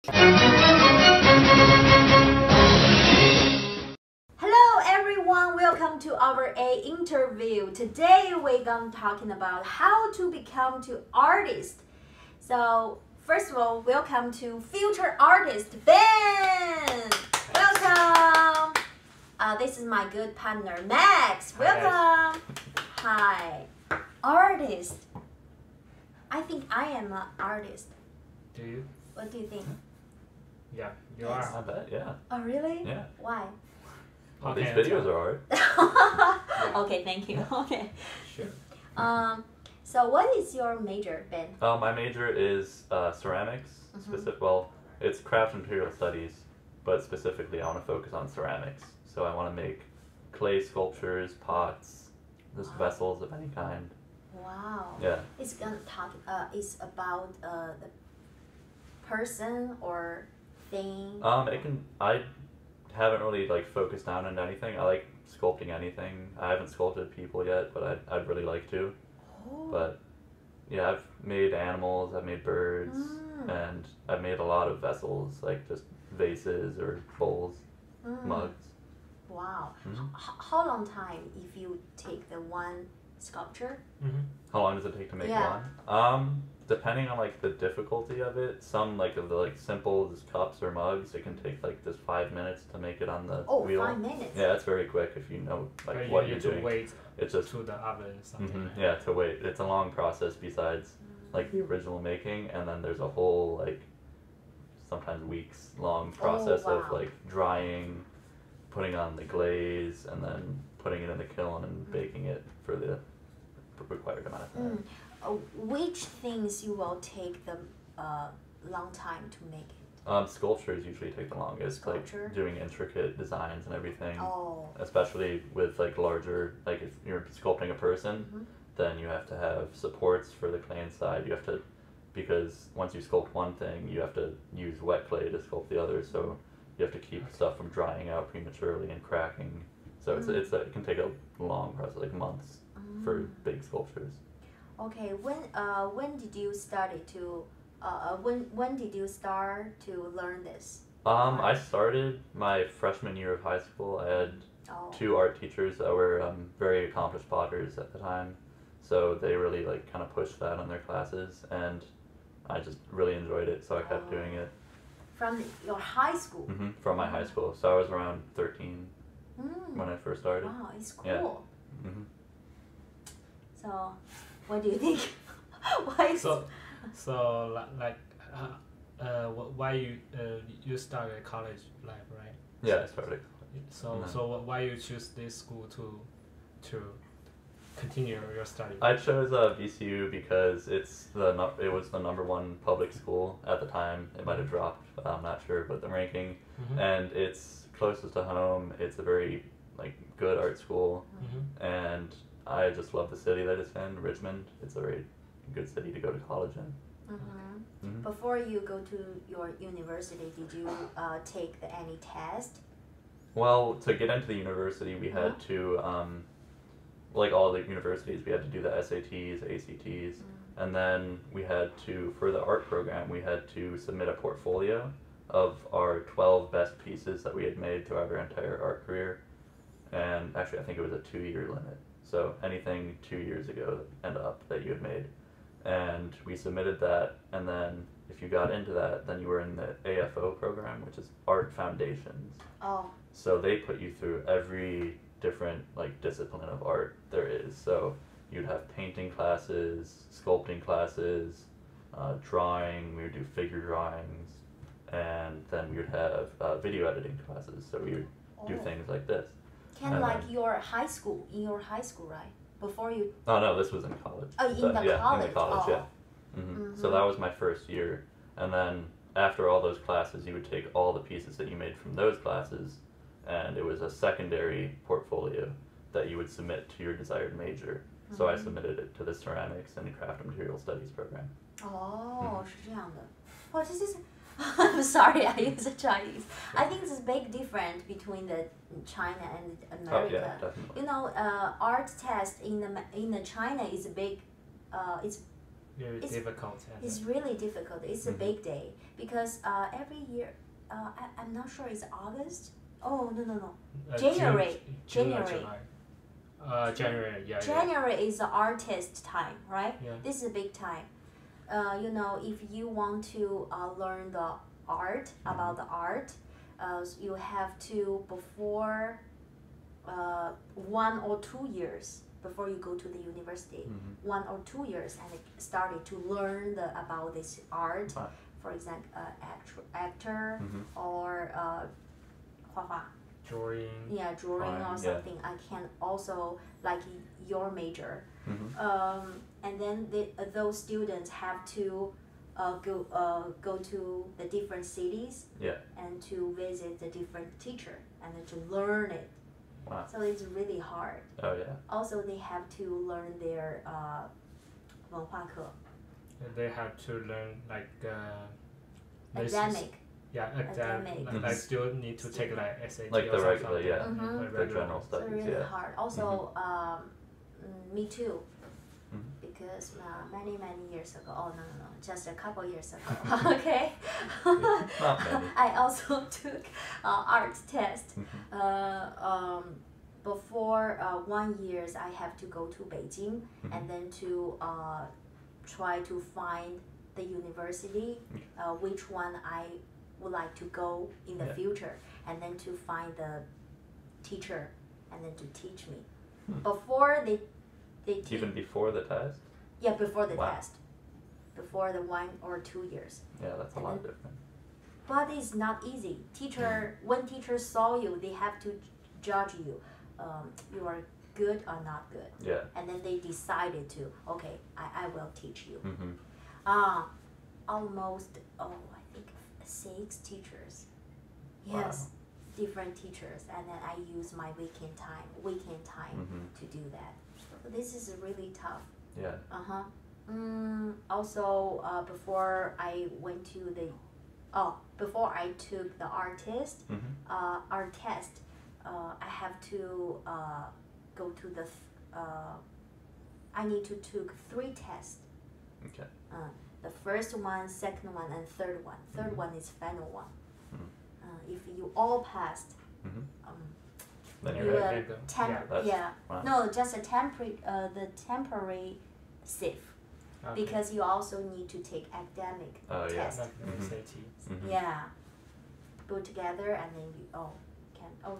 Hello everyone, welcome to our interview. Today we're gonna talking about how to become to artist. So first of all, welcome to future artist Ben. Welcome. This is my good partner Max. Welcome. Hi. Artist. I think I am an artist. Do you? What do you think? Yeah, you Yes. are. I bet, yeah. Oh really? Yeah. Why? Well, Okay, these videos so- are art. Okay, thank you. Okay. Sure. So what is your major, Ben? My major is ceramics. Well, it's craft and material studies, but specifically I want to focus on ceramics. So I want to make clay sculptures, pots, just vessels of any kind. Wow. Yeah. It's gonna talk. It's about the person or thing. I haven't really like focused down on anything. I like sculpting anything. I haven't sculpted people yet, but I'd really like to. Oh. But yeah, I've made animals, I've made birds, and I've made a lot of vessels, like just vases or bowls, mugs. Wow. Mhm. How long time if you take the one sculpture? How long does it take to make Yeah. one? Depending on like the difficulty of it, some like of the like simple just cups or mugs, it can take like just 5 minutes to make it on the Oh, wheel. 5 minutes. Yeah, it's very quick if you know like But what you you're need to doing. wait It's just to the oven or something. like yeah, to wait. It's a long process besides like the original making, and then there's a whole like sometimes weeks long process wow. of like drying, putting on the glaze, and then putting it in the kiln and baking it for the required amount of time. Which things you will take the long time to make it? Sculptures usually take the longest, Sculpture? like doing intricate designs and everything. Oh. Especially with like larger, like if you're sculpting a person, then you have to have supports for the clay inside. You have to, because once you sculpt one thing, you have to use wet clay to sculpt the other. So you have to keep stuff from drying out prematurely and cracking. So it can take a long process, like months, for big sculptures. Okay. When did you study to? When did you start to learn this? I started my freshman year of high school. I had Oh. 2 art teachers that were very accomplished potters at the time, so they really like kind of pushed that on their classes, and I just really enjoyed it, so I kept doing it. From your high school. From my high school. So I was around 13 when I first started. Wow, it's cool. Yeah. So, what do you think? Why? why you started college life, right? Yeah, I started. So why you choose this school to continue your study? I chose VCU because it was the #1 public school at the time. It might have dropped, I'm not sure, but the ranking, and it's closest to home. It's a very like good art school, and I just love the city that it's in, Richmond. It's a very good city to go to college in. Before you go to your university, did you take any test? Well, to get into the university, we had to, like all the universities, we had to do the SATs, ACTs, and then we had to, for the art program, we had to submit a portfolio of our 12 best pieces that we had made throughout our entire art career. And actually, I think it was a 2-year limit. So anything 2 years ago and up that you had made. And we submitted that, and then if you got into that, then you were in the AFO program, which is Art Foundations. Oh. So they put you through every different like discipline of art there is. So you'd have painting classes, sculpting classes, drawing. We would do figure drawings, and then we would have video editing classes. So we would do things like this. Like your high school, in your high school, right? Before you. Oh no, this was in college. Oh, in the college. In the college, yeah. So that was my first year, and then after all those classes, you would take all the pieces that you made from those classes, and it was a secondary portfolio that you would submit to your desired major. So I submitted it to the Ceramics and Craft and Material Studies program. Oh, 是这样的。Oh, this is. I'm sorry, I use Chinese. I think there's a big difference between the China and America. Oh, yeah, definitely. You know, art test in the China is a big, it's very It's- difficult. I It's think. really difficult. It's a Mhm. big day because every year, I'm not sure it's August. Oh no. January. June or January. July. January. Yeah. January is the artist time, right? Yeah. This is a big time. If you want to learn the art about the art, you have to before 1 or 2 years before you go to the university. Mhm. 1 or 2 years and started to learn about this art. Wow. For example, actor Mhm. or 画画. Drawing. Yeah, drawing Drawing, or yeah. something. I can also like your major. Mhm. And then those students have to go to the different cities Yeah. and to visit the different teacher and then to learn it. Wow. So it's really hard. Oh yeah. Also, they have to learn their 文化课, And they have to learn like. academic. Yeah, Academic. Like still need to take like SAT Like or the regular, something. yeah. Mhm. Like The regular general ones. So studies, really yeah. hard. Also, me too. Mhm. Because many years ago. Oh no, just a couple years ago. Okay. Not many. I also took art test. Mhm. Before 1 year, I have to go to Beijing Mhm. and then to try to find the university, which one I would like to go in the Yeah. future, and then to find the teacher and then to teach me. Hmm. Before they teach. Even before the test. Yeah, before the Wow. test. Before the 1 or 2 years. Yeah, that's a And lot then- different. But it's not easy. When teachers saw you, they have to judge you. You are good or not good. Yeah. And then they decided to, okay, I will teach you. Mhm. Almost, I think 6 teachers. Yes, different teachers. And then I use my weekend time Mhm. to do that. So this is really tough. Yeah. Also, before I went to before I took the art test, Mhm. art test, I have to go to I need to took 3 tests. Okay. The first one, second one, and third one. Third Mhm. one is final one. Mhm. If you all passed, Mhm. Then you you will have to go. That's- wow. No, just a temporary SIF. Okay. Because you also need to take academic Oh, yeah. test. Like the Mhm. SATs. Mhm. Yeah. Go together and then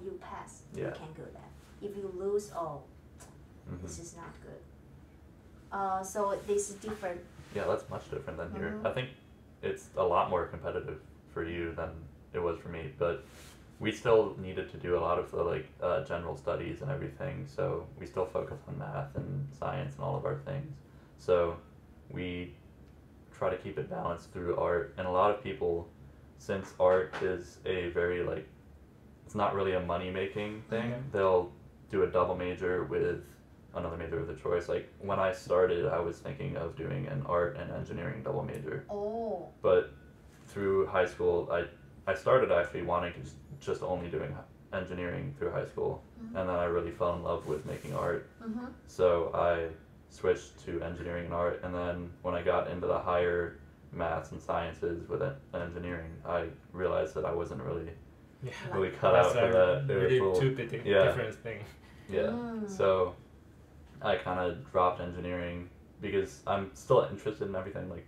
you pass. You Yeah. can go there. If you lose, Mhm. this is not good. So this is different. Yeah, that's much different than here. Mhm. I think it's a lot more competitive for you than it was for me, but we still needed to do a lot of the general studies and everything, so we still focus on math and science and all of our things. So we try to keep it balanced through art, and a lot of people, since art is a very it's not really a money making thing, Mhm. they'll do a double major with another major of their choice. Like when I started, I was thinking of doing an art and engineering double major, Oh. but through high school, I started actually wanting to just only doing engineering through high school, Mhm. and then I really fell in love with making art. Mm-hmm. So I switched to engineering and art, and then when I got into the higher maths and sciences with engineering, I realized that I wasn't really Yeah. really cut out That's for that. It was really a little- two yeah. different thing. yeah. Mm. So I kind of dropped engineering because I'm still interested in everything like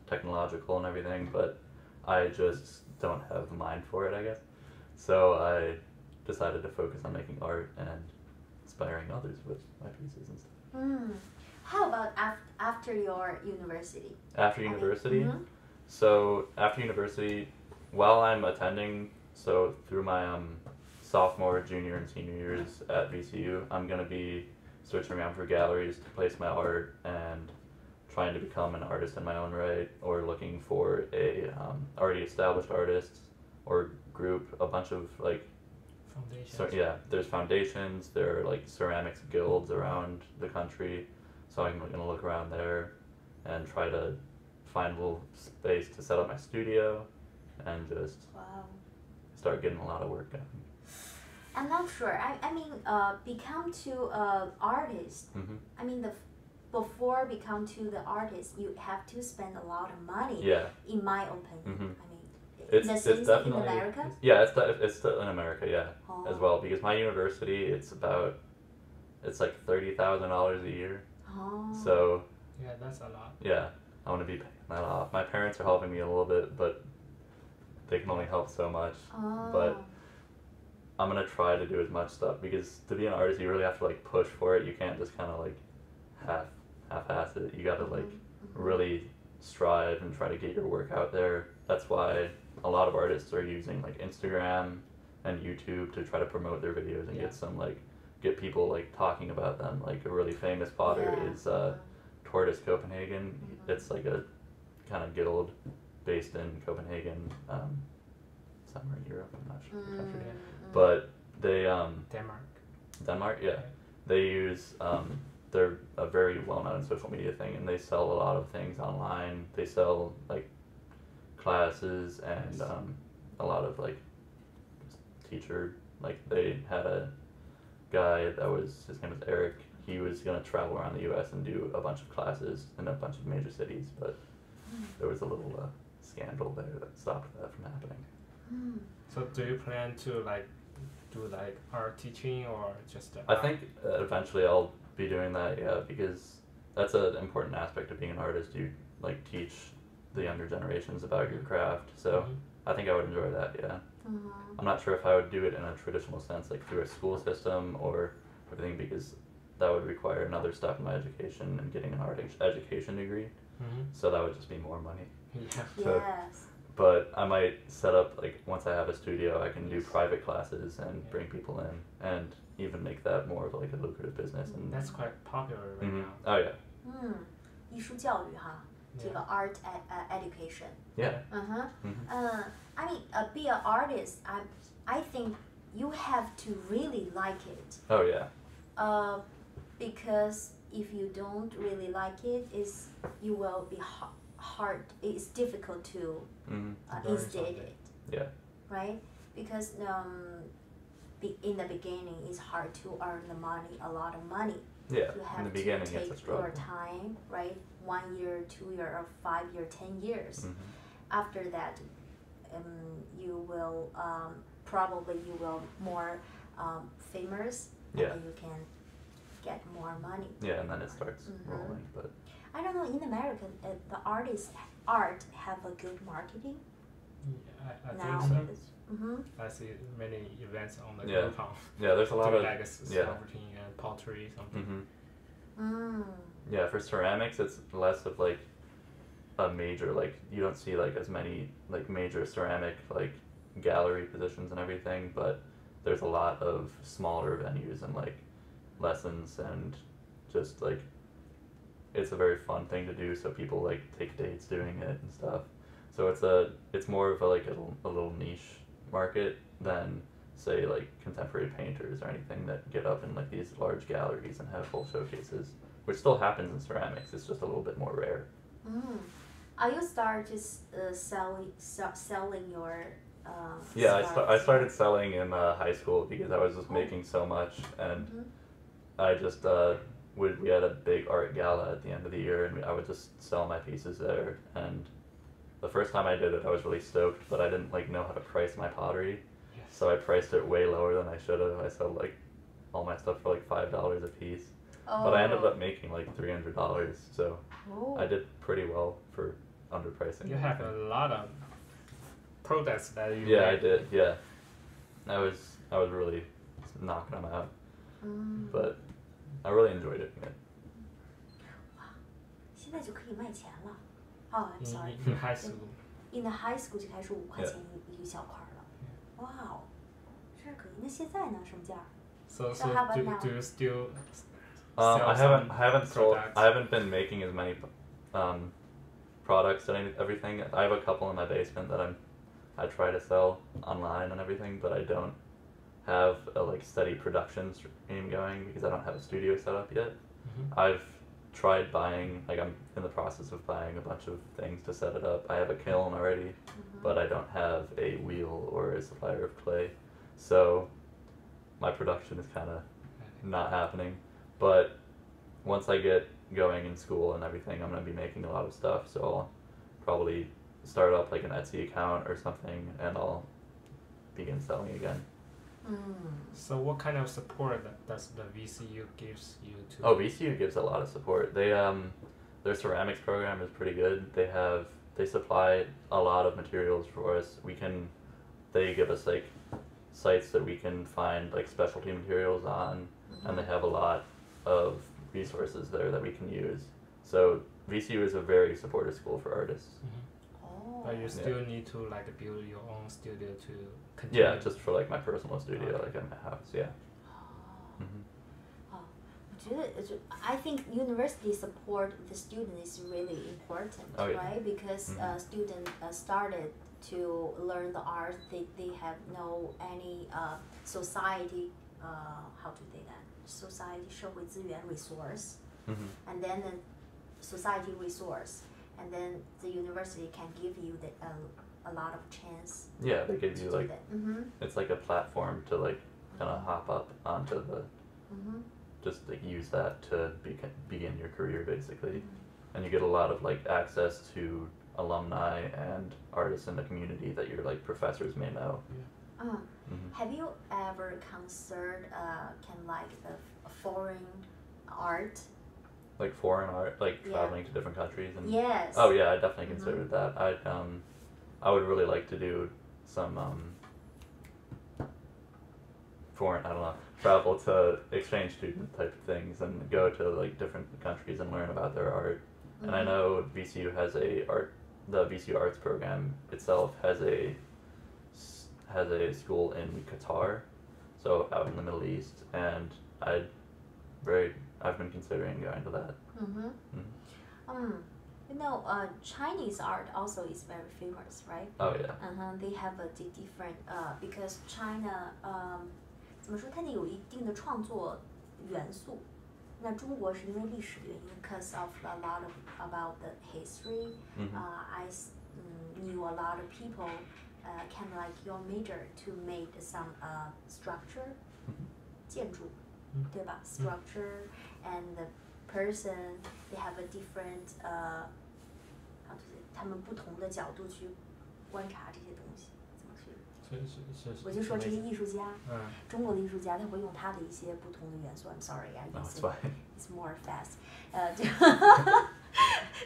technological and everything, but I just don't have the mind for it, I guess. So I decided to focus on making art and inspiring others with my pieces and stuff. How about after your university? After university, Mhm. so after university, while I'm attending, so through my sophomore, junior, and senior years at VCU, I'm gonna be searching around for galleries to place my art and trying to become an artist in my own right, or looking for a already established artist or group, a bunch of Foundations. so yeah, there's foundations, there are ceramics guilds around the country, so I'm gonna look around there and try to find a little space to set up my studio and just Wow. start getting a lot of work done. I'm not sure. I mean, become to artist. Mhm. I mean, before become to the artist, you have to spend a lot of money. Yeah. In my opinion, Mhm. I mean, It's the it's same thing in definitely America. yeah. It's still in America, yeah, as Oh. well, because my university it's like $30,000 a year. Oh. So Yeah, that's a lot. yeah, I want to be paying that off. My parents are helping me a little bit, but they can only help so much. Oh. But I'm gonna try to do as much stuff, because to be an artist, you really have to like push for it. You can't just kind of like half-ass it. You gotta like really strive and try to get your work out there. That's why a lot of artists are using like Instagram and YouTube to try to promote their videos and Yeah. get people like talking about them. Like a really famous potter Yeah. is Tortoise Copenhagen. It's like a kind of guild based in Copenhagen, somewhere in Europe. I'm not sure the country. But they Denmark, yeah. They use they're a very well-known social media thing, and they sell a lot of things online. They sell like classes and a lot of like teacher. Like they had a guy that was, his name was Eric. He was gonna travel around the U.S. and do a bunch of classes in a bunch of major cities, but there was a little scandal there that stopped that from happening. So do you plan to like do like art teaching or just? I think eventually I'll be doing that, yeah, because that's an important aspect of being an artist. You like teach the younger generations about your craft, so I think I would enjoy that, yeah. I'm not sure if I would do it in a traditional sense, like through a school system or everything, because that would require another step in my education and getting an art education degree. So that would just be more money. Yeah. So- Yes. But I might set up, like, once I have a studio, I can do private classes and bring people in, and even make that more of like a lucrative business. And That's quite popular right Mhm. now. Oh yeah, 艺术教育哈，这个 Yeah. art education. yeah. I mean, be an artist. I think you have to really like it. Oh yeah. Because if you don't really like it, you will be hard. It's difficult to Mm-hmm. Learn instead something. it. Yeah. Right? Because in the beginning, it's hard to earn the money, a lot of money. Yeah. You In have the to beginning, take it's a struggle. your time, right? 1 year, 2 year, or 5 year, 10 years. Mhm. After that, you will probably more famous, Yeah. and then you can get more money. Yeah, and then it starts Mhm. rolling. But I don't know. In America, the art have a good marketing Yeah, I now. think so. Because, I see many events on the Yeah. Groupon. yeah, there's a lot Doing of like yeah. sculpting and pottery something. hmm Yeah, for ceramics, it's less of like a major, like you don't see like as many like major ceramic like gallery positions and everything, but there's a lot of smaller venues and like lessons, and just like it's a very fun thing to do, so people like take dates doing it and stuff. So it's more of a little niche market than say like contemporary painters or anything that get up in like these large galleries and have full showcases, which still happens in ceramics. It's just a little bit more rare. Are you start just selling your? Yeah, I scarves? started selling in high school because I was just making so much, and I just we had a big art gala at the end of the year, and I would just sell my pieces there. And the first time I did it, I was really stoked, but I didn't like know how to price my pottery, Yes. so I priced it way lower than I should have. I sold like all my stuff for like $5 a piece, but I ended up making like $300, so I did pretty well for underpricing. You have a lot of products that you Yeah, I make. did. Yeah, I was really knocking them out, but I really enjoyed it. Yeah. 现在就可以卖钱了。哦、I'm sorry. In high school. In the high school 就开始5块钱一小块了。哇哦，这可以。那现在呢？什么价？ So So how about do, now? do you still I sell haven't some sold. products? I haven't been making as many products and everything. I have a couple in my basement that I try to sell online and everything, but I don't have a like steady production stream going because I don't have a studio set up yet. I've tried buying, like I'm in the process of buying a bunch of things to set it up. I have a kiln already, but I don't have a wheel or a supplier of clay, so my production is kind of not happening. But once I get going in school and everything, I'm gonna be making a lot of stuff. So I'll probably start up like an Etsy account or something, and I'll begin selling again. So what kind of support does the VCU gives you to? Oh, VCU gives a lot of support. They their ceramics program is pretty good. They supply a lot of materials for us. They give us like sites that we can find like specialty materials on, and they have a lot of resources there that we can use. So VCU is a very supportive school for artists. Oh. But you still need to like build your own studio to continue. Yeah, just for like my personal studio, like at my house. Yeah. hmm I think university support the student is really important, Oh, yeah. right? Because student started to learn the art, they have no any society how to say that society 社会资源 resource, and then the society resource, and then the university can give you a lot of chance. Yeah, they give you to like do that. it's like a platform to like kind of hop up onto the just like use that to begin your career basically, and you get a lot of like access to alumni and artists in the community that your like professors may know. Have you ever considered can like the foreign art? Like foreign art, like Yeah. traveling to different countries and Yes. Oh yeah, I definitely considered that. I would really like to do some foreign, I don't know, travel to exchange student type of things and go to like different countries and learn about their art. And I know VCU has the VCU Arts program itself has a school in Qatar, so out in the Middle East, and I've been considering going to that. You know, Chinese art also is very famous, right? Oh yeah. They have a different because China 怎么说？它那有一定的创作元素。那中国是因为历史原因 ，because of a lot of about the history. I knew a lot of people kind of like your major to make some structure 建筑，对吧？Structure and the person they have a different how to say 他们不同的角度去观察这些东西，怎么去？我就说这些艺术家，中国的艺术家他会用他的一些不同的元素。I'm sorry, I No, use it's it. fine. It's more fast.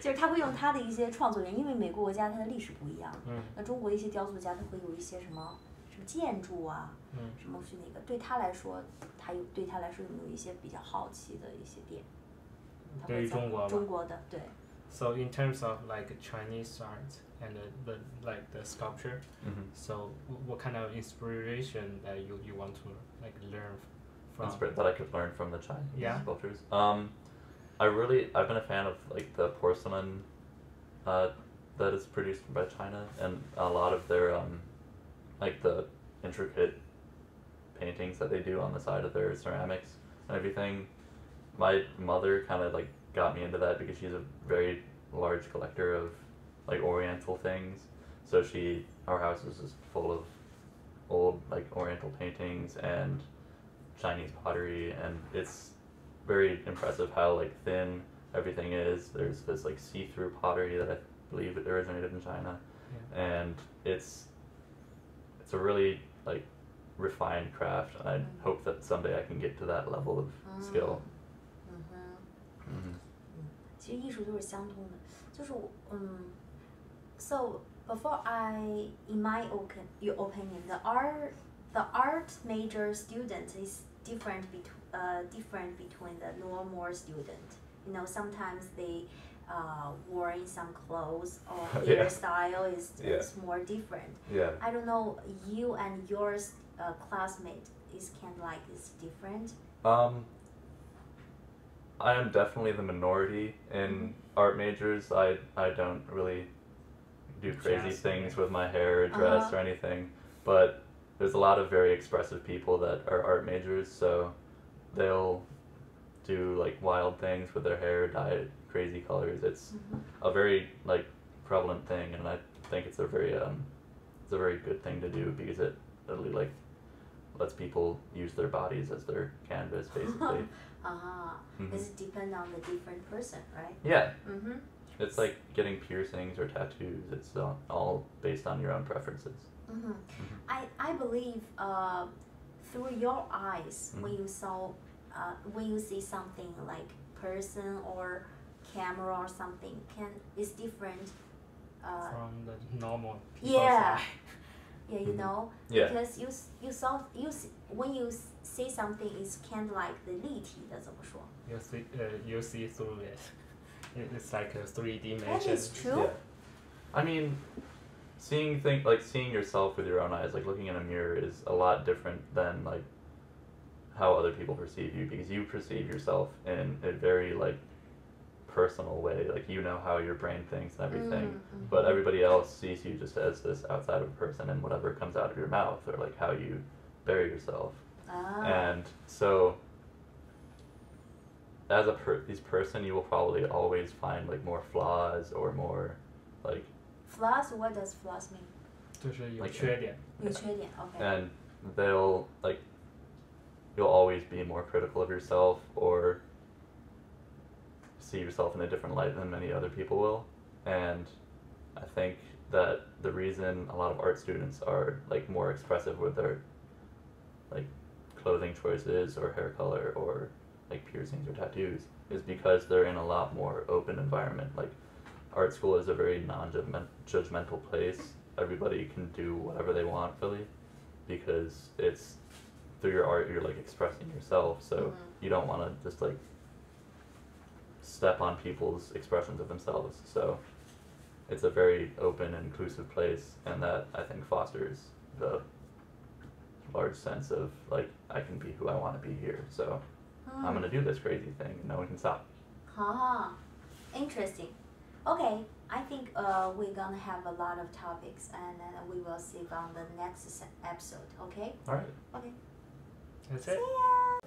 就是他会用他的一些创作元，因为每个国家它的历史不一样。那中国一些雕塑家他会有一些什么建筑啊，什么是那个对他来说，对他来说有没有一些比较好奇的一些点？对于中国吧。中国的对。So in terms of like Chinese art and the like the sculpture, so what kind of inspiration that you want to like learn from? That I could learn from the Chinese sculptures. I've been a fan of like the porcelain that is produced by China, and a lot of their like the intricate paintings that they do on the side of their ceramics and everything. My mother kind of like got me into that because she's a very large collector of like oriental things. So our house is just full of old like oriental paintings and Chinese pottery, and it's very impressive how like thin everything is. There's this like see-through pottery that I believe it originated in China, and it's a really like refined craft, and I hope that someday I can get to that level of skill. 其实艺术都是相通的，就是So before in my opinion, the art major student is different between the normal student. You know, sometimes they wearing some clothes or hairstyle is more different. Yeah. I don't know, you and your classmate is kind of like is different. I am definitely the minority in art majors. I don't really do crazy things with my hair or dress or anything, but there's a lot of very expressive people that are art majors, so they'll do like wild things with their hair, dye it crazy colors. It's a very like prevalent thing, and I think it's a very good thing to do because it really like lets people use their bodies as their canvas, basically. It's depend on the different person, right? Yeah. Mm-hmm. It's like getting piercings or tattoos. It's all based on your own preferences. Mm-hmm. I believe through your eyes, when you see something like person or camera or something, is different. From the normal people's Yeah. eye. Yeah, you know, Yeah. because when you see something, it's kind of like the 立体的怎么说？ You see through it. It's like a 3D That dimension. is true. Yeah. I mean, seeing yourself with your own eyes, like looking in a mirror, is a lot different than like how other people perceive you, because you perceive yourself in a very like personal way, like you know how your brain thinks and everything, but everybody else sees you just as this outside of a person and whatever comes out of your mouth, or like how you bury yourself. And so as this person, you will probably always find like more flaws or more like Flaws? What does flaws mean? 就是有 Like- 缺点。有缺点 okay. and you'll always be more critical of yourself or see yourself in a different light than many other people will. And I think that the reason a lot of art students are like more expressive with their like clothing choices or hair color or like piercings or tattoos is because they're in a lot more open environment. Like art school is a very non-judgmental place. Everybody can do whatever they want, really, because it's through your art you're like expressing yourself, so you don't want to just like step on people's expressions of themselves. So it's a very open and inclusive place, and that I think fosters the large sense of like I can be who I want to be here, so I'm gonna do this crazy thing and no one can stop me. Interesting. Okay, I think we're gonna have a lot of topics, and we will see on the next episode. Okay. All right. Okay. That's See it. ya.